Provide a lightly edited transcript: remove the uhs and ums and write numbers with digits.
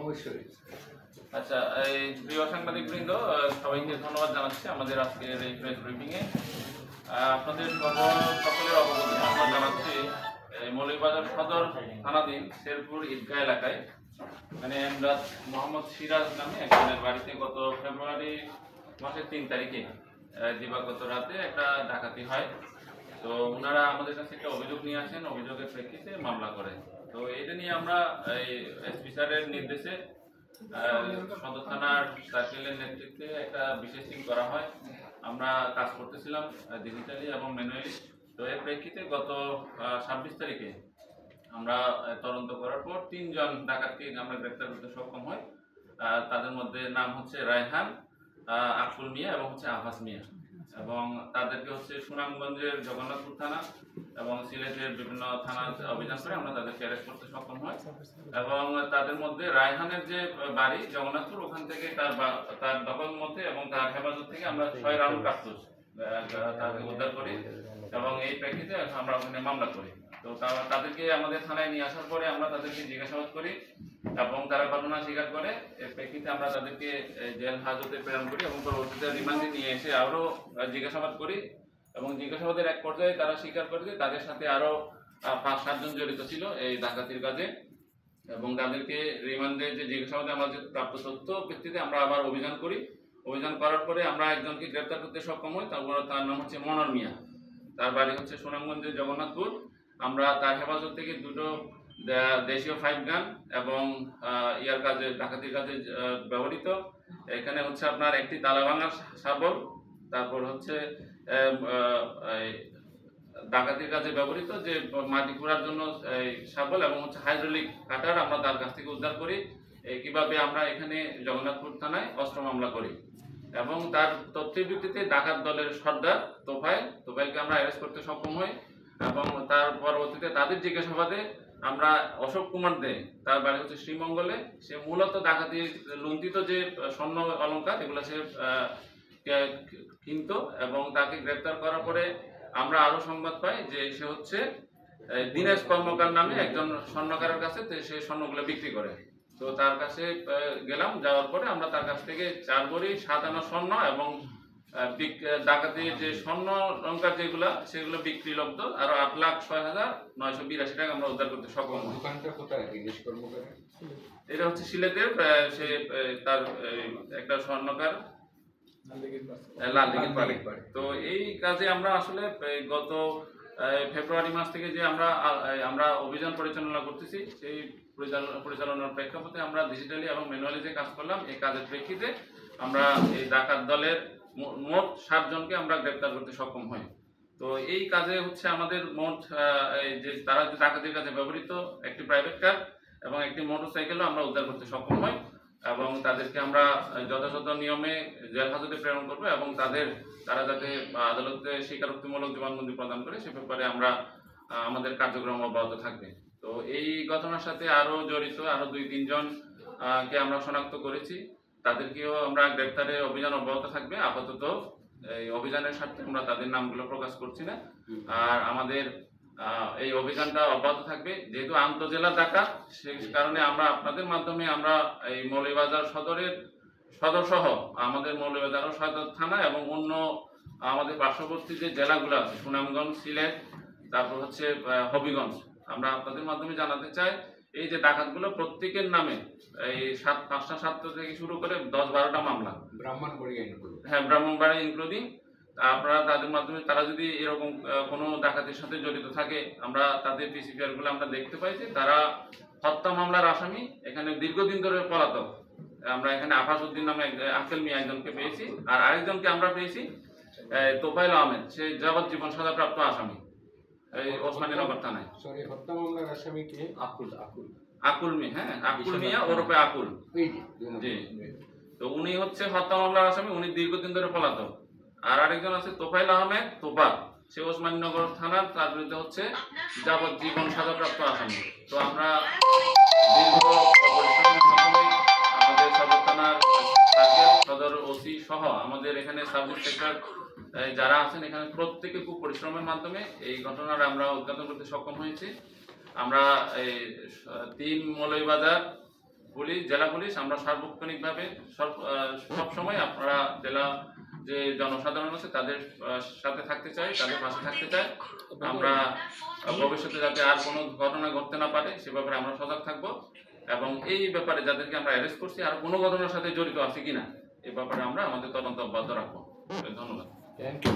অবশ্যই। আচ্ছা, এই প্রিয় সাংবাদিকবৃন্দ, সবাইকে ধন্যবাদ জানাচ্ছি আমাদের আজকের এই প্রেস ব্রিফিংয়ে। আপনাদের সকলের অবগতি আমরা জানাচ্ছি মৌলভীবাজার সদর থানাধীন শেরপুর ঈদগাহ এলাকায় মানে এমদাদ মোহাম্মদ সিরাজ নামে একজনের বাড়িতে গত ফেব্রুয়ারি মাসের 3 তারিখে দিবাগত রাতে একটা ডাকাতি হয়। তো ওনারা আমাদের কাছে একটা অভিযোগ নিয়ে আসেন, অভিযোগের প্রেক্ষিতে মামলা করে। তো এটা নিয়ে আমরা এই এসপি স্যারের নির্দেশে সদর থানার সার্কেলের নেতৃত্বে একটা বিশেষ টিম করা হয়। আমরা কাজ করতেছিলাম ডিজিটালি এবং ম্যানুয়ালি। তো এর প্রেক্ষিতে গত 26 তারিখে আমরা তদন্ত করার পর 3 জন ডাকাতকে আমরা গ্রেপ্তার করতে সক্ষম হই। তাদের মধ্যে নাম হচ্ছে রায়হান, আকুল মিয়া এবং হচ্ছে আফাস মিয়া, এবং তাদেরকে হচ্ছে সুনামগঞ্জের জগন্নাথপুর থানা এবং সিলেটের বিভিন্ন থানা অভিযান করে আমরা তাদেরকে অ্যারেস্ট করতে সক্ষম হই। এবং তাদের মধ্যে রায়হানের যে বাড়ি জগন্নাথপুর, ওখান থেকে তার দখল মধ্যে এবং তার হেফাজত থেকে আমরা 6 রাউন্ড কার্তুজ তাকে উদ্ধার করি এবং এই প্রেক্ষিতে আমরা ওখানে মামলা করি। তো তাদেরকে আমাদের থানায় নিয়ে আসার পরে আমরা তাদেরকে জিজ্ঞাসাবাদ করি এবং তারা ঘটনা স্বীকার করে। এর প্রেক্ষিতে আমরা তাদেরকে জেল হাজতে প্রেরণ করি এবং পরবর্তীতে রিমান্ডে নিয়ে এসে আরও জিজ্ঞাসাবাদ করি এবং জিজ্ঞাসাবাদের এক পর্যায়ে তারা স্বীকার করে যে তাদের সাথে আরও 5-7 জন জড়িত ছিল এই ডাকাতির কাজে। এবং তাদেরকে রিমান্ডে যে জিজ্ঞাসাবাদে আমরা যে প্রাপ্ত তথ্য ভিত্তিতে আমরা আবার অভিযান করি। অভিযান করার পরে আমরা একজনকে গ্রেপ্তার করতে সক্ষম হই। তার নাম হচ্ছে মনোর মিয়া, তার বাড়ি হচ্ছে সুনামগঞ্জের জগন্নাথপুর। আমরা তার হেফাজত থেকে 2টো দেশীয় 5 গান এবং ইয়ার কাজে ডাকাতির কাজে ব্যবহৃত, এখানে হচ্ছে আপনার একটি তালা ভাঙার শাবল, তারপর হচ্ছে ডাকাতির কাজে ব্যবহৃত যে মাটি খোঁড়ার জন্য শাবল এবং হচ্ছে হাইড্রোলিক কাটার আমরা তার কাছ থেকে উদ্ধার করি। কিভাবে আমরা এখানে জগন্নাথপুর থানায় অস্ত্র মামলা করি এবং তার তথ্যের ভিত্তিতে ডাকাত দলের সর্দার তোফাইলকে আমরা অ্যারেস্ট করতে সক্ষম হই। এবং তার পরবর্তীতে তাদের জিজ্ঞাসাবাদে আমরা অশোক কুমার দে, তার বাড়ি হচ্ছে শ্রীমঙ্গলে, সে মূলত ডাকাতি লুণ্ঠিত যে স্বর্ণ অলঙ্কার এগুলো সে কিনত এবং তাকে গ্রেপ্তার করার পরে আমরা আরো সংবাদ পাই যে সে হচ্ছে দীনেশ কর্মকার নামে একজন স্বর্ণকারের কাছে সে স্বর্ণগুলো বিক্রি করে। তো তার কাছে গেলাম, যাওয়ার পরে আমরা তার কাছ থেকে 4 ভরি 7 আনা স্বর্ণ এবং ডাকাতির যে স্বর্ণ অলঙ্কার যেগুলো সেগুলো বিক্রি লব্ধ আরো 8,06,982 টাকা আমরা উদ্ধার করতে সক্ষম হই। দোকানটা কোথায়? দীনেশ কর্মকার এটা হচ্ছে সিলেটের, সে তার একটা স্বর্ণকার লাল দিঘির পাড়ে। তো এই কাজে আমরা আসলে গত ফেব্রুয়ারি মাস থেকে যে আমরা অভিযান পরিচালনা করতেছি, সেই পরিচালনার প্রেক্ষাপটে আমরা ডিজিটালি এবং ম্যানুয়ালি যে কাজ করলাম, এই কাজের প্রেক্ষিতে আমরা এই ডাকাত দলের মোট 7 জনকে আমরা গ্রেপ্তার করতে সক্ষম হই। তো এই কাজে হচ্ছে আমাদের মোট যে তারা যে ডাকাতির কাজে ব্যবহৃত একটি প্রাইভেট কার এবং একটি মোটরসাইকেলও আমরা উদ্ধার করতে সক্ষম হই এবং তাদেরকে আমরা যথাযথ নিয়মে জেল হাজতে প্রেরণ করবো এবং তারা যাতে আদালতে স্বীকারোক্তিমূলক জবানবন্দি প্রদান করে সে ব্যাপারে আমরা আমাদের কার্যক্রম অব্যাহত থাকবে। তো এই ঘটনার সাথে আরো জড়িত আরো 2-3 জন কে আমরা শনাক্ত করেছি, তাদেরকেও আমরা গ্রেপ্তারে অভিযান অব্যাহত থাকবে। আপাতত এই অভিযানের স্বার্থে আমরা তাদের নামগুলো প্রকাশ করছি না। আর আমাদের এই অভিযানটা অব্যাহত থাকবে যেহেতু আন্তঃজেলা ডাকাত, সেই কারণে আমরা আপনাদের মাধ্যমে আমরা এই মৌলভীবাজার সদর সহ আমাদের মৌলভীবাজার সদর থানা এবং অন্য আমাদের পার্শ্ববর্তী যে জেলাগুলো আছে সুনামগঞ্জ, সিলেট, তারপর হচ্ছে হবিগঞ্জ, আমরা আপনাদের মাধ্যমে জানাতে চাই এই যে ডাকাতগুলো প্রত্যেকের নামে এই 5টা 7টা থেকে শুরু করে 10-12টা মামলা, ব্রাহ্মণবাড়িয়া ইনক্লুডিং। আপনারা তাদের মাধ্যমে তারা যদি এরকম কোনো ডাকাতির সাথে জড়িত থাকে, আমরা তাদের পিসিপিআর গুলো আমরা দেখতে পাই যে তারা হত্যা মামলার আসামি, এখানে দীর্ঘদিন ধরে পলাতক। আমরা এখানে আফাস উদ্দিন নামে আকেল মিয়া একজনকে পেয়েছি, আর আরেকজনকে আমরা পেয়েছি তোফাইল আহমেদ, সে যাবজ্জীবন সাজাপ্রাপ্ত আসামি এই ওসমানীনগর থানায়। হত্যা মামলার আসামি কে? আকুল মিয়া, হ্যাঁ আকুল মিয়া ওরফে আকুল, জি। তো উনি হচ্ছে হত্যা মামলার আসামি, উনি দীর্ঘদিন ধরে পলাতক। আর আরেকজন আছে তোফাইল আহমেদ তোফা, সে ওসমানীনগর থানার, তার বিরুদ্ধে হচ্ছে যাবজ্জীবন সাজাপ্রাপ্ত আসামি। তো আমরা আমাদের সদর থানার সদর ওসি সহ আমাদের এখানে সাব ইন্সপেক্টর যারা আছেন এখানে প্রত্যেকে খুব পরিশ্রমের মাধ্যমে এই ঘটনাটা আমরা উদ্ঘাটন করতে সক্ষম হয়েছি। আমরা এই 3 মৌলভীবাজার পুলিশ, জেলা পুলিশ আমরা সার্বক্ষণিকভাবে সবসময় আপনারা জেলা যে জনসাধারণ আছে তাদের সাথে থাকতে চাই, তাদের পাশে থাকতে চাই। আমরা ভবিষ্যতে যাতে আর কোনো ঘটনা ঘটতে না পারে সে ব্যাপারে আমরা সজাগ থাকবো, এবং এই ব্যাপারে যাদেরকে আমরা অ্যারেস্ট করছি আর কোনো ঘটনার সাথে জড়িত আছে কিনা এই ব্যাপারে আমরা আমাদের তদন্ত অব্যাহত রাখবো। ধন্যবাদ। Thank you.